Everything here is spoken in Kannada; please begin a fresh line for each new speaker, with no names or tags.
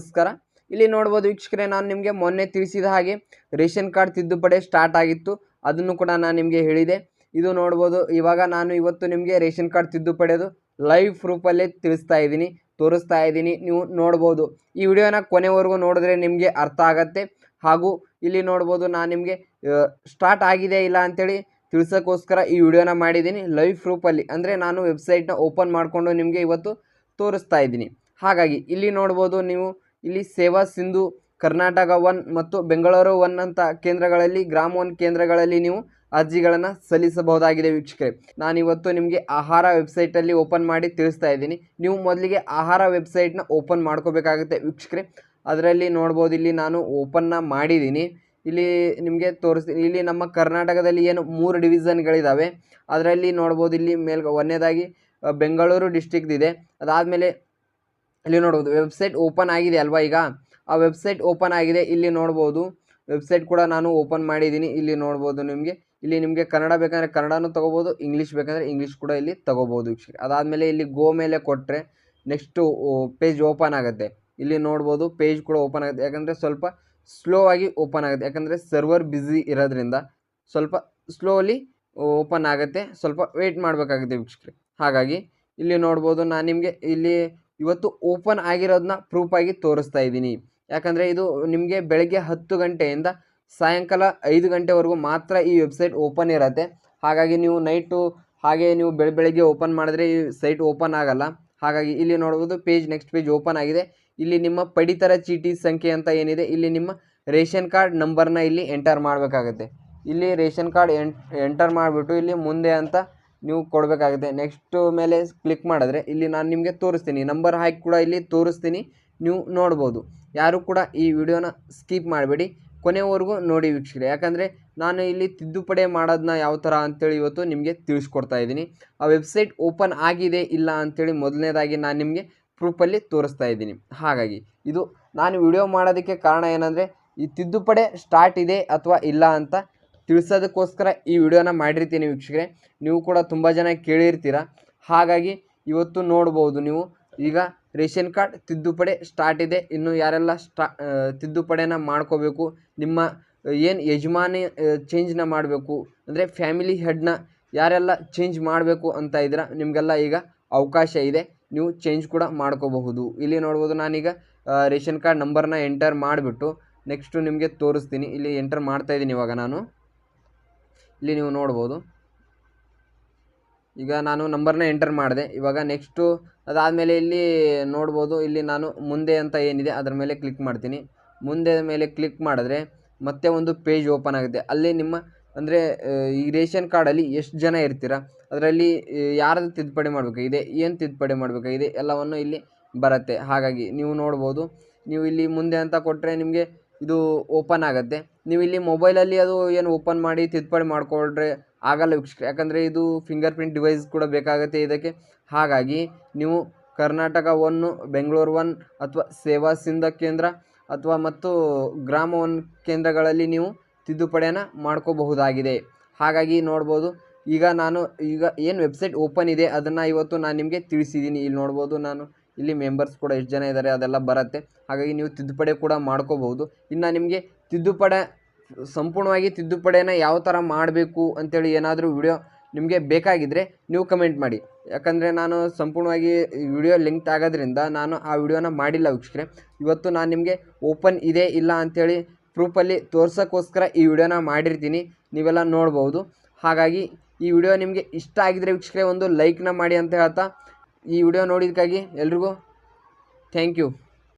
ನಮಸ್ಕಾರ. ಇಲ್ಲಿ ನೋಡ್ಬೋದು ವೀಕ್ಷಕರೇ, ನಾನು ನಿಮಗೆ ಮೊನ್ನೆ ತಿಳಿಸಿದ ಹಾಗೆ ರೇಷನ್ ಕಾರ್ಡ್ ತಿದ್ದುಪಡಿ ಸ್ಟಾರ್ಟ್ ಆಗಿತ್ತು. ಅದನ್ನು ಕೂಡ ನಾನು ನಿಮಗೆ ಹೇಳಿದೆ. ಇದು ನೋಡ್ಬೋದು, ಇವಾಗ ನಾನು ಇವತ್ತು ನಿಮಗೆ ರೇಷನ್ ಕಾರ್ಡ್ ತಿದ್ದುಪಡಿಯೋದು ಲೈವ್ ಪ್ರೂಫಲ್ಲೇ ತೋರಿಸ್ತಾ ಇದ್ದೀನಿ. ನೀವು ನೋಡ್ಬೋದು, ಈ ವಿಡಿಯೋನ ಕೊನೆವರೆಗೂ ನೋಡಿದ್ರೆ ನಿಮಗೆ ಅರ್ಥ ಆಗತ್ತೆ. ಹಾಗೂ ಇಲ್ಲಿ ನೋಡ್ಬೋದು, ನಾನು ನಿಮಗೆ ಸ್ಟಾರ್ಟ್ ಆಗಿದೆ ಇಲ್ಲ ಅಂತೇಳಿ ತಿಳಿಸೋಕ್ಕೋಸ್ಕರ ಈ ವಿಡಿಯೋನ ಮಾಡಿದ್ದೀನಿ ಲೈವ್ ಪ್ರೂಫಲ್ಲಿ. ಅಂದರೆ ನಾನು ವೆಬ್ಸೈಟ್ನ ಓಪನ್ ಮಾಡಿಕೊಂಡು ನಿಮಗೆ ಇವತ್ತು ತೋರಿಸ್ತಾ ಇದ್ದೀನಿ. ಹಾಗಾಗಿ ಇಲ್ಲಿ ನೋಡ್ಬೋದು ನೀವು, ಇಲ್ಲಿ ಸೇವಾ ಸಿಂಧು ಕರ್ನಾಟಕ 1 ಮತ್ತು ಬೆಂಗಳೂರು 1 ಅಂತ ಕೇಂದ್ರಗಳಲ್ಲಿ, ಗ್ರಾಮ 1 ಕೇಂದ್ರಗಳಲ್ಲಿ ನೀವು ಅರ್ಜಿಗಳನ್ನು ಸಲ್ಲಿಸಬಹುದಾಗಿದೆ ವೀಕ್ಷಕರೇ. ನಾನಿವತ್ತು ನಿಮಗೆ ಆಹಾರ ವೆಬ್ಸೈಟಲ್ಲಿ ಓಪನ್ ಮಾಡಿ ತಿಳಿಸ್ತಾ ಇದ್ದೀನಿ. ನೀವು ಮೊದಲಿಗೆ ಆಹಾರ ವೆಬ್ಸೈಟ್ನ ಓಪನ್ ಮಾಡ್ಕೋಬೇಕಾಗುತ್ತೆ ವೀಕ್ಷಕರೇ. ಅದರಲ್ಲಿ ನೋಡ್ಬೋದು, ಇಲ್ಲಿ ನಾನು ಓಪನ್ನ ಮಾಡಿದ್ದೀನಿ. ಇಲ್ಲಿ ನಿಮಗೆ ತೋರಿಸ್ತೀನಿ. ಇಲ್ಲಿ ನಮ್ಮ ಕರ್ನಾಟಕದಲ್ಲಿ ಏನು 3 ಡಿವಿಷನ್ಗಳಿದ್ದಾವೆ. ಅದರಲ್ಲಿ ನೋಡ್ಬೋದು, ಇಲ್ಲಿ ಒಂದನೇದಾಗಿ ಬೆಂಗಳೂರು ಡಿಸ್ಟಿಕ್ಟ್ ಇದೆ. ಅದಾದಮೇಲೆ ಇಲ್ಲಿ ನೋಡ್ಬೋದು ವೆಬ್ಸೈಟ್ ಓಪನ್ ಆಗಿದೆ ಅಲ್ವಾ. ಈಗ ಆ ವೆಬ್ಸೈಟ್ ಓಪನ್ ಆಗಿದೆ. ಇಲ್ಲಿ ನೋಡ್ಬೋದು ವೆಬ್ಸೈಟ್ ಕೂಡ ನಾನು ಓಪನ್ ಮಾಡಿದ್ದೀನಿ. ಇಲ್ಲಿ ನೋಡ್ಬೋದು ನಿಮಗೆ ಕನ್ನಡ ಬೇಕಂದರೆ ಕನ್ನಡನೂ ತೊಗೋಬೋದು, ಇಂಗ್ಲೀಷ್ ಬೇಕಂದರೆ ಇಂಗ್ಲೀಷ್ ಕೂಡ ಇಲ್ಲಿ ತೊಗೋಬೋದು ವೀಕ್ಷಕರೇ. ಅದಾದಮೇಲೆ ಇಲ್ಲಿ ಗೋ ಮೇಲೆ ಕೊಟ್ಟರೆ ನೆಕ್ಸ್ಟು ಪೇಜ್ ಓಪನ್ ಆಗುತ್ತೆ. ಇಲ್ಲಿ ನೋಡ್ಬೋದು ಪೇಜ್ ಕೂಡ ಓಪನ್ ಆಗುತ್ತೆ. ಯಾಕಂದರೆ ಸ್ವಲ್ಪ ಸ್ಲೋ ಆಗಿ ಓಪನ್ ಆಗುತ್ತೆ, ಯಾಕಂದರೆ ಸರ್ವರ್ ಬ್ಯುಸಿ ಇರೋದ್ರಿಂದ ಸ್ವಲ್ಪ ಸ್ಲೋಲಿ ಓಪನ್ ಆಗುತ್ತೆ. ಸ್ವಲ್ಪ ವೆಯ್ಟ್ ಮಾಡಬೇಕಾಗುತ್ತೆ ವೀಕ್ಷಕರೇ. ಹಾಗಾಗಿ ಇಲ್ಲಿ ನೋಡ್ಬೋದು, ನಾನು ನಿಮಗೆ ಇಲ್ಲಿ ಇವತ್ತು ಓಪನ್ ಆಗಿರೋದನ್ನ ಪ್ರೂಫಾಗಿ ತೋರಿಸ್ತಾ ಇದ್ದೀನಿ. ಯಾಕಂದರೆ ಇದು ನಿಮಗೆ ಬೆಳಗ್ಗೆ 10 ಗಂಟೆಯಿಂದ ಸಾಯಂಕಾಲ 5 ಗಂಟೆವರೆಗೂ ಮಾತ್ರ ಈ ವೆಬ್ಸೈಟ್ ಓಪನ್ ಇರುತ್ತೆ. ಹಾಗಾಗಿ ನೀವು ನೈಟು ಹಾಗೆ ನೀವು ಬೆಳಗ್ಗೆ ಓಪನ್ ಮಾಡಿದ್ರೆ ಈ ಸೈಟ್ ಓಪನ್ ಆಗಲ್ಲ. ಹಾಗಾಗಿ ಇಲ್ಲಿ ನೋಡ್ಬೋದು ನೆಕ್ಸ್ಟ್ ಪೇಜ್ ಓಪನ್ ಆಗಿದೆ. ಇಲ್ಲಿ ನಿಮ್ಮ ಪಡಿತರ ಚೀಟಿ ಸಂಖ್ಯೆ ಅಂತ ಏನಿದೆ, ಇಲ್ಲಿ ನಿಮ್ಮ ರೇಷನ್ ಕಾರ್ಡ್ ನಂಬರ್ನ ಇಲ್ಲಿ ಎಂಟರ್ ಮಾಡಬೇಕಾಗುತ್ತೆ. ಇಲ್ಲಿ ರೇಷನ್ ಕಾರ್ಡ್ ಎಂಟರ್ ಮಾಡಿಬಿಟ್ಟು ಇಲ್ಲಿ ಮುಂದೆ ಅಂತ ನೀವು ಕೊಡಬೇಕಾಗುತ್ತೆ. ನೆಕ್ಸ್ಟ್ ಮೇಲೆ ಕ್ಲಿಕ್ ಮಾಡಿದ್ರೆ ಇಲ್ಲಿ ನಾನು ನಿಮಗೆ ತೋರಿಸ್ತೀನಿ, ನಂಬರ್ ಹಾಕಿ ಕೂಡ ಇಲ್ಲಿ ತೋರಿಸ್ತೀನಿ. ನೀವು ನೋಡ್ಬೋದು. ಯಾರು ಕೂಡ ಈ ವಿಡಿಯೋನ ಸ್ಕಿಪ್ ಮಾಡಬೇಡಿ, ಕೊನೆವರೆಗೂ ನೋಡಿ ವೀಕ್ಷಕರೇ. ಯಾಕಂದರೆ ನಾನು ಇಲ್ಲಿ ತಿದ್ದುಪಡಿ ಮಾಡೋದನ್ನ ಯಾವ ಥರ ಅಂತೇಳಿ ಇವತ್ತು ನಿಮಗೆ ತಿಳಿಸ್ಕೊಡ್ತಾ ಇದ್ದೀನಿ. ಆ ವೆಬ್ಸೈಟ್ ಓಪನ್ ಆಗಿದೆ ಇಲ್ಲ ಅಂಥೇಳಿ ಮೊದಲನೇದಾಗಿ ನಾನು ನಿಮಗೆ ಪ್ರೂಫಲ್ಲಿ ತೋರಿಸ್ತಾ ಇದ್ದೀನಿ. ಹಾಗಾಗಿ ಇದು ನಾನು ವಿಡಿಯೋ ಮಾಡೋದಕ್ಕೆ ಕಾರಣ ಏನಂದರೆ, ಈ ತಿದ್ದುಪಡಿ ಸ್ಟಾರ್ಟ್ ಇದೆ ಅಥವಾ ಇಲ್ಲ ಅಂತ ತಿಳಿಸೋದಕ್ಕೋಸ್ಕರ ಈ ವಿಡಿಯೋನ ಮಾಡಿರ್ತೀನಿ ವೀಕ್ಷಕರೇ. ನೀವು ಕೂಡ ತುಂಬ ಜನ ಕೇಳಿರ್ತೀರ. ಹಾಗಾಗಿ ಇವತ್ತು ನೋಡ್ಬೋದು ನೀವು, ಈಗ ರೇಷನ್ ಕಾರ್ಡ್ ತಿದ್ದುಪಡಿ ಸ್ಟಾರ್ಟ್ ಇದೆ. ಇನ್ನು ಯಾರೆಲ್ಲ ತಿದ್ದುಪಡಿನ ಮಾಡ್ಕೋಬೇಕು, ನಿಮ್ಮ ಏನು ಯಜಮಾನಿ ಚೇಂಜ್ನ ಮಾಡಬೇಕು ಅಂದರೆ ಫ್ಯಾಮಿಲಿ ಹೆಡ್ನ ಯಾರೆಲ್ಲ ಚೇಂಜ್ ಮಾಡಬೇಕು ಅಂತ ಇದ್ದೀರ, ನಿಮಗೆಲ್ಲ ಈಗ ಅವಕಾಶ ಇದೆ. ನೀವು ಚೇಂಜ್ ಕೂಡ ಮಾಡ್ಕೋಬಹುದು. ಇಲ್ಲಿ ನೋಡ್ಬೋದು, ನಾನೀಗ ರೇಷನ್ ಕಾರ್ಡ್ ನಂಬರ್ನ ಎಂಟರ್ ಮಾಡಿಬಿಟ್ಟು ನೆಕ್ಸ್ಟು ನಿಮಗೆ ತೋರಿಸ್ತೀನಿ. ಇಲ್ಲಿ ಎಂಟರ್ ಮಾಡ್ತಾಯಿದ್ದೀನಿ ಇವಾಗ ನಾನು. ಇಲ್ಲಿ ನೀವು ನೋಡ್ಬೋದು, ಈಗ ನಾನು ನಂಬರ್ನ ಎಂಟರ್ ಮಾಡಿದೆ. ಇವಾಗ ನೆಕ್ಸ್ಟು ಅದಾದಮೇಲೆ ಇಲ್ಲಿ ನೋಡ್ಬೋದು, ಇಲ್ಲಿ ನಾನು ಮುಂದೆ ಅಂತ ಏನಿದೆ ಅದರ ಮೇಲೆ ಕ್ಲಿಕ್ ಮಾಡ್ತೀನಿ. ಮುಂದೆ ಮೇಲೆ ಕ್ಲಿಕ್ ಮಾಡಿದ್ರೆ ಮತ್ತೆ ಒಂದು ಪೇಜ್ ಓಪನ್ ಆಗುತ್ತೆ. ಅಲ್ಲಿ ನಿಮ್ಮ ಅಂದರೆ ಈ ರೇಷನ್ ಕಾರ್ಡಲ್ಲಿ ಎಷ್ಟು ಜನ ಇರ್ತೀರ, ಅದರಲ್ಲಿ ಯಾರದ್ದು ತಿದ್ದುಪಡಿ ಮಾಡಬೇಕಾಗಿದೆ, ಏನು ತಿದ್ದುಪಡಿ ಮಾಡಬೇಕಾಗಿದೆ ಎಲ್ಲವನ್ನು ಇಲ್ಲಿ ಬರುತ್ತೆ. ಹಾಗಾಗಿ ನೀವು ನೋಡ್ಬೋದು, ನೀವು ಇಲ್ಲಿ ಮುಂದೆ ಅಂತ ಕೊಟ್ಟರೆ ನಿಮಗೆ ಇದು ಓಪನ್ ಆಗುತ್ತೆ. ನೀವು ಇಲ್ಲಿ ಮೊಬೈಲಲ್ಲಿ ಅದು ಏನು ಓಪನ್ ಮಾಡಿ ತಿದ್ದುಪಡಿ ಮಾಡಿಕೊಂಡ್ರೆ ಆಗಲ್ಲ ವೀಕ್ಷಕರೇ. ಯಾಕಂದರೆ ಇದು ಫಿಂಗರ್ ಪ್ರಿಂಟ್ ಡಿವೈಸ್ ಕೂಡ ಬೇಕಾಗುತ್ತೆ ಇದಕ್ಕೆ. ಹಾಗಾಗಿ ನೀವು ಕರ್ನಾಟಕ 1, ಬೆಂಗಳೂರು 1 ಅಥವಾ ಸೇವಾ ಸಿಂಧು ಕೇಂದ್ರ ಅಥವಾ ಮತ್ತು ಗ್ರಾಮ 1 ಕೇಂದ್ರಗಳಲ್ಲಿ ನೀವು ತಿದ್ದುಪಡಿಯನ್ನು ಮಾಡ್ಕೋಬಹುದಾಗಿದೆ. ಹಾಗಾಗಿ ನೋಡ್ಬೋದು, ಈಗ ಏನು ವೆಬ್ಸೈಟ್ ಓಪನ್ ಇದೆ ಅದನ್ನು ಇವತ್ತು ನಾನು ನಿಮಗೆ ತಿಳಿಸಿದ್ದೀನಿ. ಇಲ್ಲಿ ನೋಡ್ಬೋದು, ನಾನು ಇಲ್ಲಿ ಮೆಂಬರ್ಸ್ ಕೂಡ ಎಷ್ಟು ಜನ ಇದ್ದಾರೆ ಅದೆಲ್ಲ ಬರುತ್ತೆ. ಹಾಗಾಗಿ ನೀವು ತಿದ್ದುಪಡಿ ಕೂಡ ಮಾಡ್ಕೋಬಹುದು. ಇನ್ನು ನಿಮಗೆ ಸಂಪೂರ್ಣವಾಗಿ ತಿದ್ದುಪಡಿಯನ್ನು ಯಾವ ಥರ ಮಾಡಬೇಕು ಅಂತೇಳಿ ಏನಾದರೂ ವಿಡಿಯೋ ನಿಮಗೆ ಬೇಕಾಗಿದ್ದರೆ ನೀವು ಕಮೆಂಟ್ ಮಾಡಿ. ಯಾಕಂದರೆ ನಾನು ಸಂಪೂರ್ಣವಾಗಿ ವಿಡಿಯೋ ಲೆಂತ್ ಆಗೋದ್ರಿಂದ ನಾನು ಆ ವಿಡಿಯೋನ ಮಾಡಿಲ್ಲ ವೀಕ್ಷಕರೇ. ಇವತ್ತು ನಾನು ನಿಮಗೆ ಓಪನ್ ಇದೆ ಇಲ್ಲ ಅಂಥೇಳಿ ಪ್ರೂಫಲ್ಲಿ ತೋರ್ಸೋಕ್ಕೋಸ್ಕರ ಈ ವಿಡಿಯೋನ ಮಾಡಿರ್ತೀನಿ, ನೀವೆಲ್ಲ ನೋಡ್ಬೋದು. ಹಾಗಾಗಿ ಈ ವಿಡಿಯೋ ನಿಮಗೆ ಇಷ್ಟ ಆಗಿದರೆ ವೀಕ್ಷಕರೇ ಒಂದು ಲೈಕ್ನ ಮಾಡಿ ಅಂತ ಹೇಳ್ತಾ, ಈ ವಿಡಿಯೋ ನೋಡಿದ್ದಕ್ಕಾಗಿ ಎಲ್ರಿಗೂ ಥ್ಯಾಂಕ್ ಯು.